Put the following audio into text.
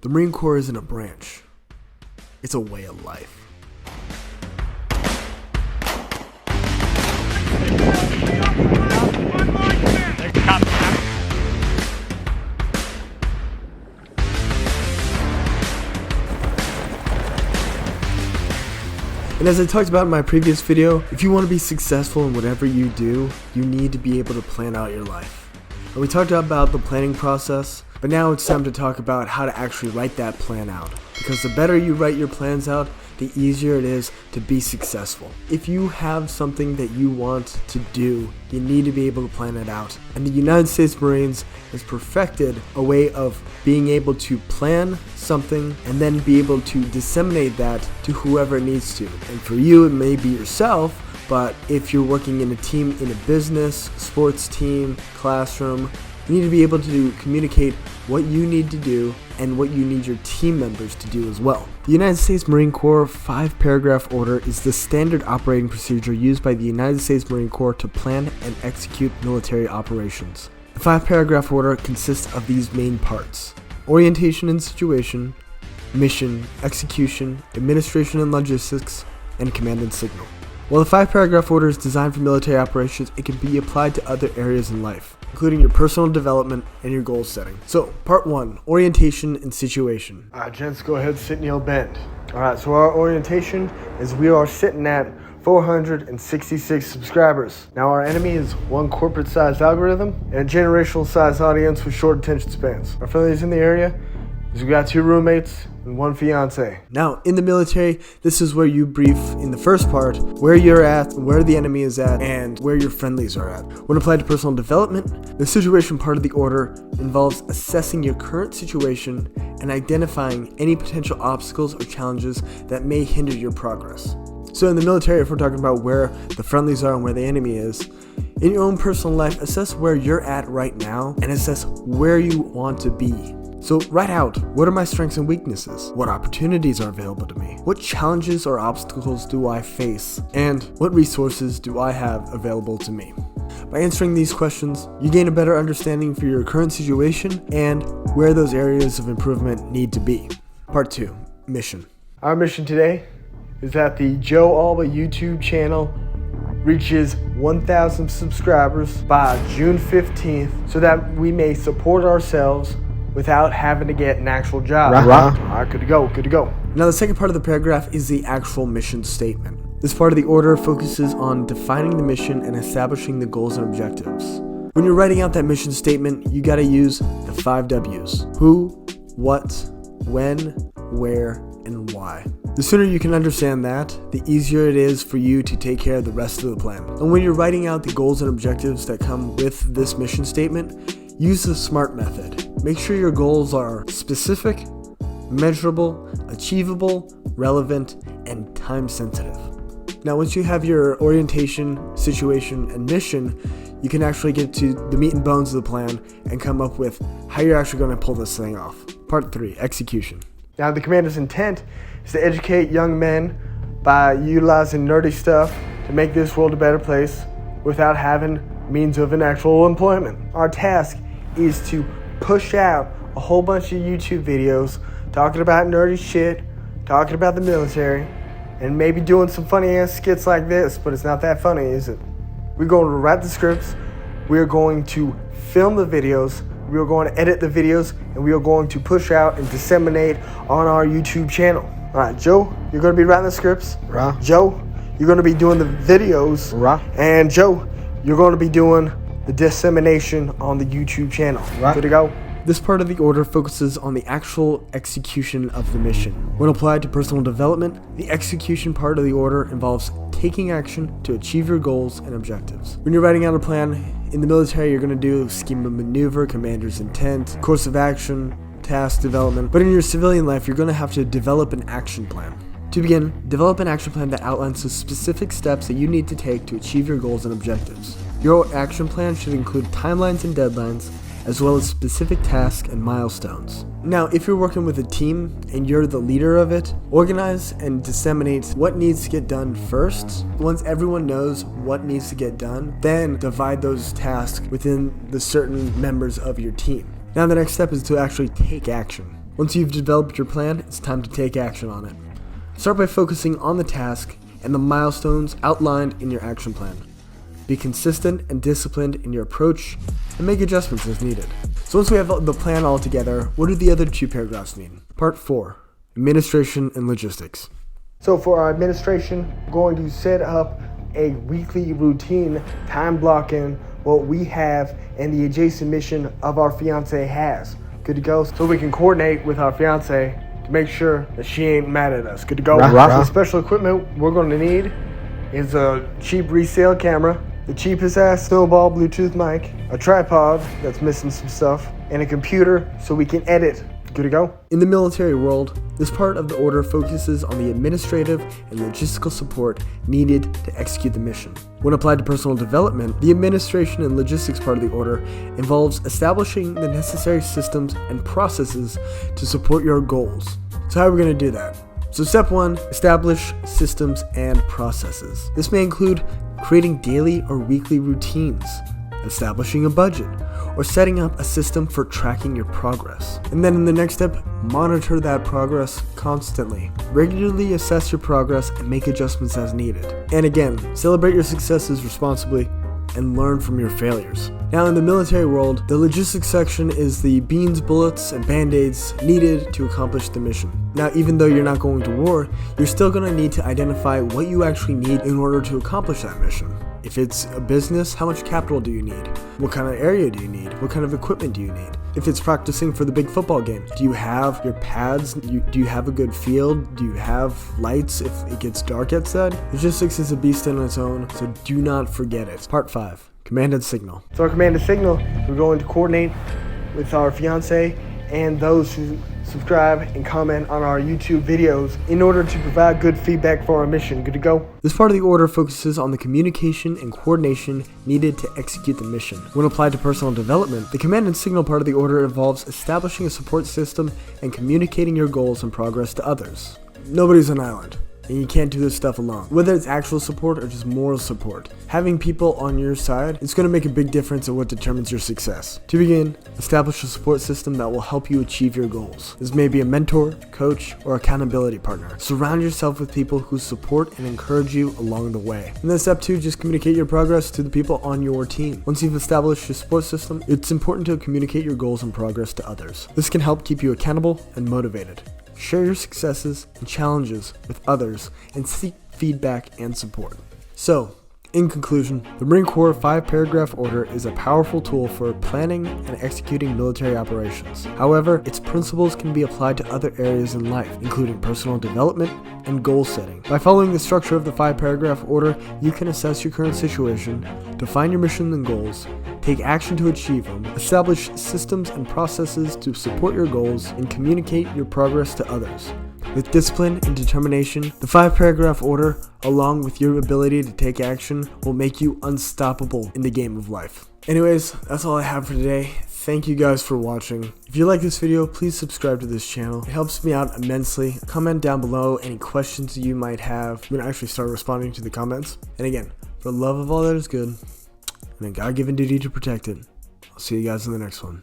The Marine Corps isn't a branch. It's a way of life. And as I talked about in my previous video, if you want to be successful in whatever you do, you need to be able to plan out your life. And we talked about the planning process, but now it's time to talk about how to actually write that plan out. Because the better you write your plans out, the easier it is to be successful. If you have something that you want to do, you need to be able to plan it out. And the United States Marines has perfected a way of being able to plan something and then be able to disseminate that to whoever it needs to. And for you, it may be yourself, but if you're working in a team, in a business, sports team, classroom, you need to be able to communicate what you need to do and what you need your team members to do as well. The United States Marine Corps 5-paragraph order is the standard operating procedure used by the United States Marine Corps to plan and execute military operations. The 5-paragraph order consists of these main parts: orientation and situation, mission, execution, administration and logistics, and command and signal. While the 5-paragraph order is designed for military operations, it can be applied to other areas in life, including your personal development and your goal setting. So, part 1, orientation and situation. Alright, gents, go ahead, sit, kneel, bend. Alright, so our orientation is we are sitting at 466 subscribers. Now, our enemy is one corporate-sized algorithm and a generational-sized audience with short attention spans. Our friendlies in the area is we got 2 roommates and 1 fiance. Now, in the military, this is where you brief in the first part where you're at, where the enemy is at, and where your friendlies are at. When applied to personal development, the situation part of the order involves assessing your current situation and identifying any potential obstacles or challenges that may hinder your progress. So in the military, if we're talking about where the friendlies are and where the enemy is, in your own personal life, assess where you're at right now and assess where you want to be. So write out, what are my strengths and weaknesses? What opportunities are available to me? What challenges or obstacles do I face? And what resources do I have available to me? By answering these questions, you gain a better understanding for your current situation and where those areas of improvement need to be. Part 2, mission. Our mission today is that the J.C.Albaugh YouTube channel reaches 1,000 subscribers by June 15th so that we may support ourselves without having to get an actual job. Alright, good to go. Now the second part of the paragraph is the actual mission statement. This part of the order focuses on defining the mission and establishing the goals and objectives. When you're writing out that mission statement, you gotta use the 5 W's. Who, what, when, where, and why. The sooner you can understand that, the easier it is for you to take care of the rest of the plan. And when you're writing out the goals and objectives that come with this mission statement, use the SMART method. Make sure your goals are specific, measurable, achievable, relevant, and time sensitive. Now, once you have your orientation, situation, and mission, you can actually get to the meat and bones of the plan and come up with how you're actually going to pull this thing off. Part 3, execution. Now, the commander's intent is to educate young men by utilizing nerdy stuff to make this world a better place without having means of an actual employment. Our task is to push out a whole bunch of YouTube videos talking about nerdy shit, talking about the military, and maybe doing some funny ass skits like this, but it's not that funny, is it? We're going to write the scripts, we're going to film the videos, we are going to edit the videos, and we are going to push out and disseminate on our YouTube channel. Alright, Joe, you're going to be writing the scripts. Right. Joe, you're going to be doing the videos. Right. And Joe, you're going to be doing the dissemination on the YouTube channel. Right. Good to go? This part of the order focuses on the actual execution of the mission. When applied to personal development, the execution part of the order involves taking action to achieve your goals and objectives. When you're writing out a plan, in the military you're going to do scheme of maneuver, commander's intent, course of action, task development, but in your civilian life you're going to have to develop an action plan. To begin, develop an action plan that outlines the specific steps that you need to take to achieve your goals and objectives. Your action plan should include timelines and deadlines, as well as specific tasks and milestones. Now, if you're working with a team and you're the leader of it, organize and disseminate what needs to get done first. Once everyone knows what needs to get done, then divide those tasks within the certain members of your team. Now the next step is to actually take action. Once you've developed your plan, it's time to take action on it. Start by focusing on the task and the milestones outlined in your action plan. Be consistent and disciplined in your approach, and make adjustments as needed. So once we have the plan all together, what do the other 2 paragraphs mean? Part 4, Administration and Logistics. So for our administration, we're going to set up a weekly routine, time blocking what we have and the adjacent mission of our fiance has. Good to go? So we can coordinate with our fiance to make sure that she ain't mad at us. Good to go? The special equipment we're going to need is a cheap resale camera, the cheapest ass snowball Bluetooth mic, a tripod that's missing some stuff, and a computer so we can edit. Good to go? In the military world, this part of the order focuses on the administrative and logistical support needed to execute the mission. When applied to personal development, the administration and logistics part of the order involves establishing the necessary systems and processes to support your goals. So how are we going to do that? So step 1, establish systems and processes. This may include creating daily or weekly routines, establishing a budget, or setting up a system for tracking your progress. And then in the next step, monitor that progress constantly. Regularly assess your progress and make adjustments as needed. And again, celebrate your successes responsibly and learn from your failures. Now in the military world, the logistics section is the beans, bullets, and band-aids needed to accomplish the mission. Now even though you're not going to war, you're still going to need to identify what you actually need in order to accomplish that mission. If it's a business, how much capital do you need? What kind of area do you need? What kind of equipment do you need? If it's practicing for the big football game, do you have your pads? Do you have a good field? Do you have lights if it gets dark outside? Logistics is a beast in its own, so do not forget it. Part 5, Command and Signal. So our Command and Signal, we're going to coordinate with our fiance and those who subscribe and comment on our YouTube videos in order to provide good feedback for our mission. Good to go? This part of the order focuses on the communication and coordination needed to execute the mission. When applied to personal development, the command and signal part of the order involves establishing a support system and communicating your goals and progress to others. Nobody's an island, and you can't do this stuff alone. Whether it's actual support or just moral support, having people on your side is going to make a big difference in what determines your success. To begin, establish a support system that will help you achieve your goals. This may be a mentor, coach, or accountability partner. Surround yourself with people who support and encourage you along the way. And then step 2, just communicate your progress to the people on your team. Once you've established your support system, it's important to communicate your goals and progress to others. This can help keep you accountable and motivated. Share your successes and challenges with others and seek feedback and support. So, in conclusion, the Marine Corps 5-paragraph order is a powerful tool for planning and executing military operations. However, its principles can be applied to other areas in life, including personal development and goal setting. By following the structure of the 5-paragraph order, you can assess your current situation, define your mission and goals, take action to achieve them, establish systems and processes to support your goals, and communicate your progress to others. With discipline and determination, the 5-paragraph order, along with your ability to take action, will make you unstoppable in the game of life. Anyways, that's all I have for today. Thank you guys for watching. If you like this video, please subscribe to this channel. It helps me out immensely. Comment down below any questions you might have. I'm going to actually start responding to the comments. And again, for the love of all that is good, and a God-given duty to protect it, I'll see you guys in the next one.